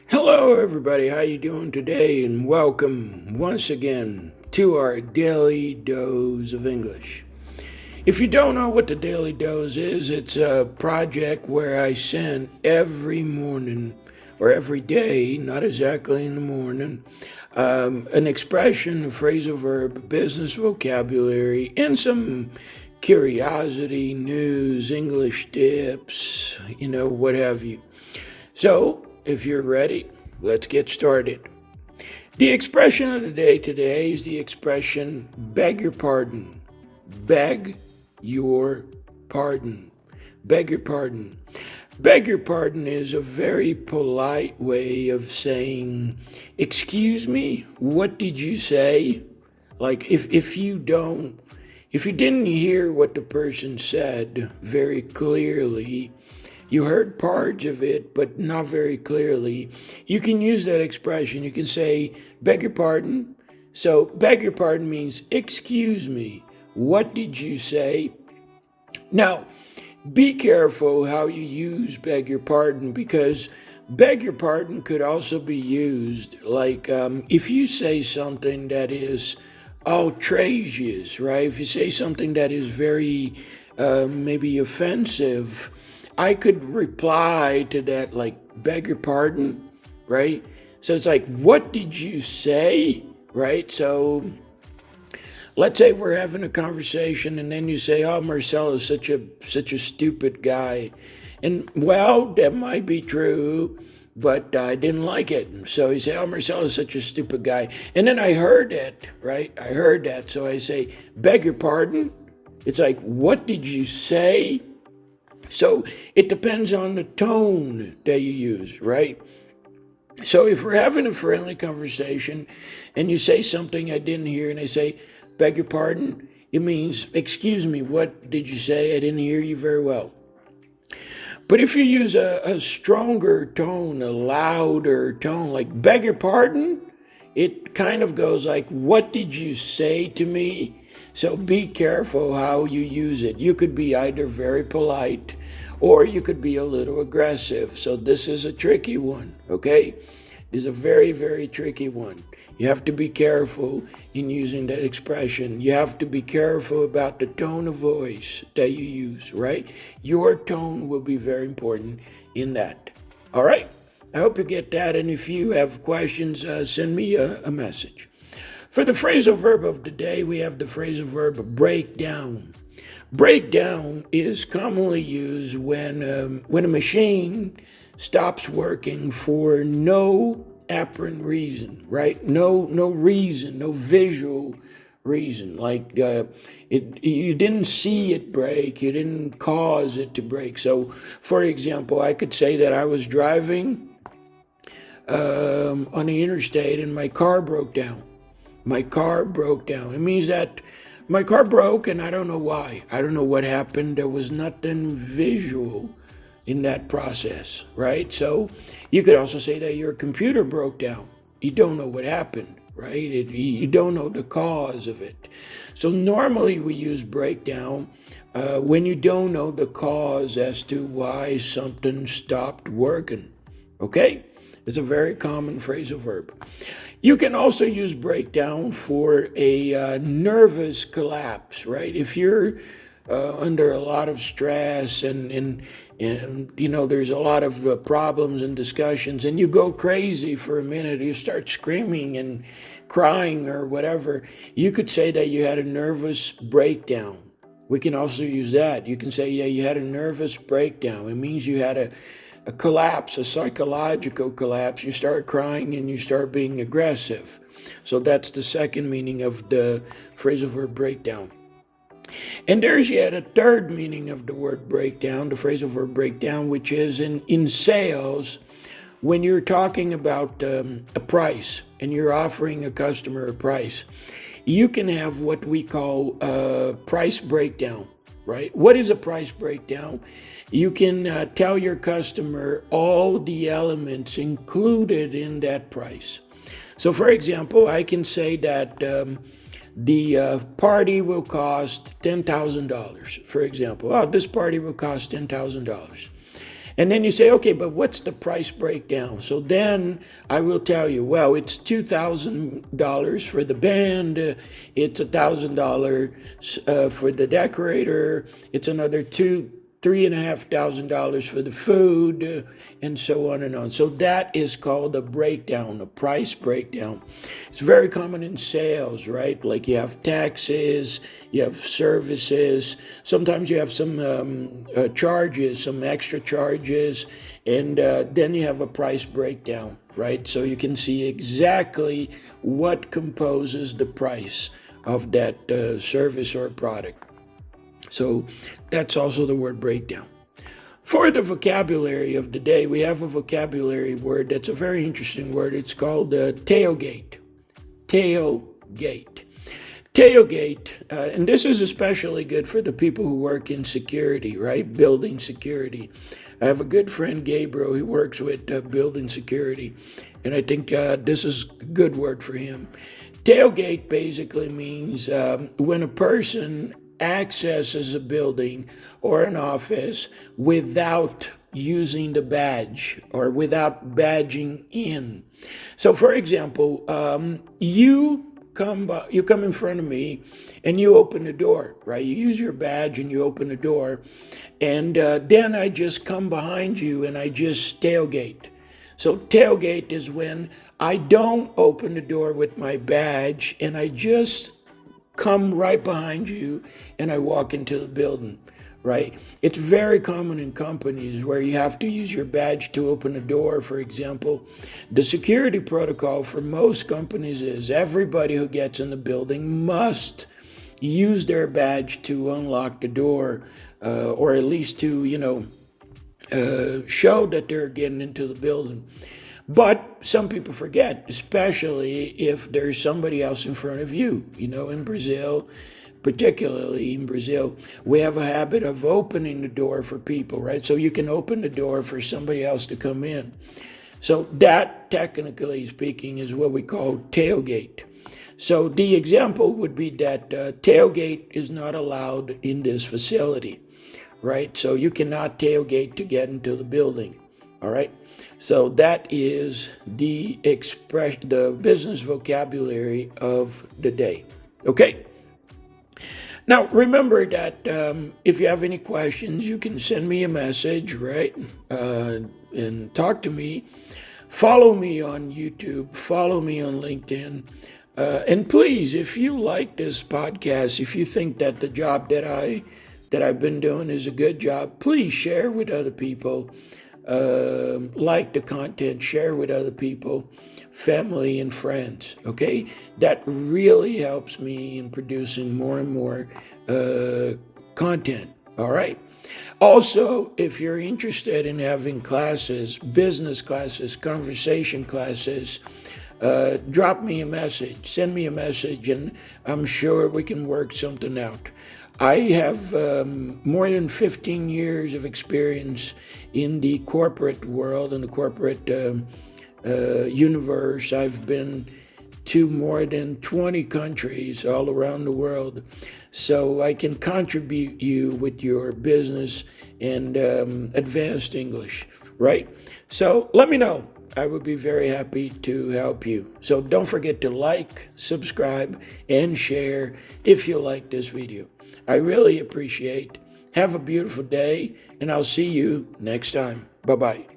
Hello, everybody. How you doing today? And welcome once again to our daily dose of English. If you don't know what the daily dose is, it's a project where I send every morning or every day, not exactly in the morning, an expression, a phrasal verb, business vocabulary, and some curiosity, news, English tips, what have you. So, if you're ready, let's get started. The expression of the day today is the expression beg your pardon. Beg your pardon. Beg your pardon. Beg your pardon is a very polite way of saying, excuse me, what did you say? Like if you didn't hear what the person said very clearly, you heard parts of it, but not very clearly, you can use that expression. You can say, beg your pardon. So, beg your pardon means, excuse me, what did you say? Now, be careful how you use beg your pardon, because beg your pardon could also be used like if you say something that is outrageous, right? If you say something that is very maybe offensive, I could reply to that like, beg your pardon, right? So it's like, what did you say, right? So let's say we're having a conversation and then you say, oh, Marcel is such a stupid guy. And well, that might be true, but I didn't like it. So you say, oh, Marcel is such a stupid guy. And then I heard it, right? I heard that. So I say, beg your pardon. It's like, what did you say? So it depends on the tone that you use, right? So if we're having a friendly conversation and you say something I didn't hear and I say, beg your pardon, it means, excuse me, what did you say? I didn't hear you very well. But if you use a stronger tone, a louder tone, like beg your pardon, it kind of goes like, what did you say to me? So be careful how you use it. You could be either very polite or you could be a little aggressive. So this is a tricky one, okay? This is a very, very tricky one. You have to be careful in using that expression. You have to be careful about the tone of voice that you use, right? Your tone will be very important in that. All right? I hope you get that. And if you have questions, send me a message. For the phrasal verb of the day, we have the phrasal verb break down. Break down is commonly used when a machine stops working for no apparent reason, right? No reason, no visual reason. Like you didn't see it break, you didn't cause it to break. So, for example, I could say that I was driving on the interstate and my car broke down. My car broke down. It means that my car broke and I don't know why. I don't know what happened. There was nothing visual in that process, right? So you could also say that your computer broke down. You don't know what happened, right? You don't know the cause of it. So normally we use breakdown when you don't know the cause as to why something stopped working, okay? It's a very common phrasal verb. You can also use breakdown for a nervous collapse, right? If you're under a lot of stress and there's a lot of problems and discussions and you go crazy for a minute, you start screaming and crying or whatever, you could say that you had a nervous breakdown. We can also use that. You can say, yeah, you had a nervous breakdown. It means you had a collapse, a psychological collapse. You start crying and you start being aggressive. So that's the second meaning of the phrasal verb breakdown. And there's yet a third meaning of the word breakdown, the phrasal verb breakdown, which is in sales, when you're talking about a price and you're offering a customer a price, you can have what we call a price breakdown, right? What is a price breakdown? You can tell your customer all the elements included in that price. So, for example, I can say that the party will cost $10,000, for example. Oh, this party will cost $10,000. And then you say, okay, but what's the price breakdown? So then I will tell you, well, it's $2,000 for the band. It's $1,000 for the decorator. It's another $3,500 for the food, and so on and on. So that is called a breakdown, a price breakdown. It's very common in sales, right? Like you have taxes, you have services. Sometimes you have some charges, some extra charges, and then you have a price breakdown, right? So you can see exactly what composes the price of that service or product. So that's also the word breakdown. For the vocabulary of the day, we have a vocabulary word that's a very interesting word. It's called tailgate. Tailgate. Tailgate, and this is especially good for the people who work in security, right? Building security. I have a good friend, Gabriel, who works with building security, and I think this is a good word for him. Tailgate basically means when a person accesses a building or an office without using the badge or without badging in. So, for example, you come in front of me and you open the door, right? You use your badge and you open the door, and then I just come behind you and I just tailgate. So tailgate is when I don't open the door with my badge and I just come right behind you and I walk into the building, right? It's very common in companies where you have to use your badge to open a door, for example. The security protocol for most companies is everybody who gets in the building must use their badge to unlock the door, or at least to, show that they're getting into the building. But some people forget, especially if there's somebody else in front of you. In Brazil, particularly in Brazil, we have a habit of opening the door for people, right? So you can open the door for somebody else to come in. So that, technically speaking, is what we call tailgate. So the example would be that tailgate is not allowed in this facility, right? So you cannot tailgate to get into the building, all right? So that is the business vocabulary of the day. Okay. Now remember that if you have any questions, you can send me a message, right, and talk to me. Follow me on YouTube. Follow me on LinkedIn. And please, if you like this podcast, if you think that the job that I've been doing is a good job, please share with other people. Like the content, share with other people, family and friends, okay? That really helps me in producing more and more content, all right? Also, if you're interested in having classes, business classes, conversation classes, drop me a message, send me a message, and I'm sure we can work something out. I have more than 15 years of experience in the corporate world, in the corporate universe. I've been to more than 20 countries all around the world. So I can contribute you with your business and advanced English, right? So let me know. I would be very happy to help you. So don't forget to like, subscribe, and share if you like this video. I really appreciate it. Have a beautiful day, and I'll see you next time. Bye-bye.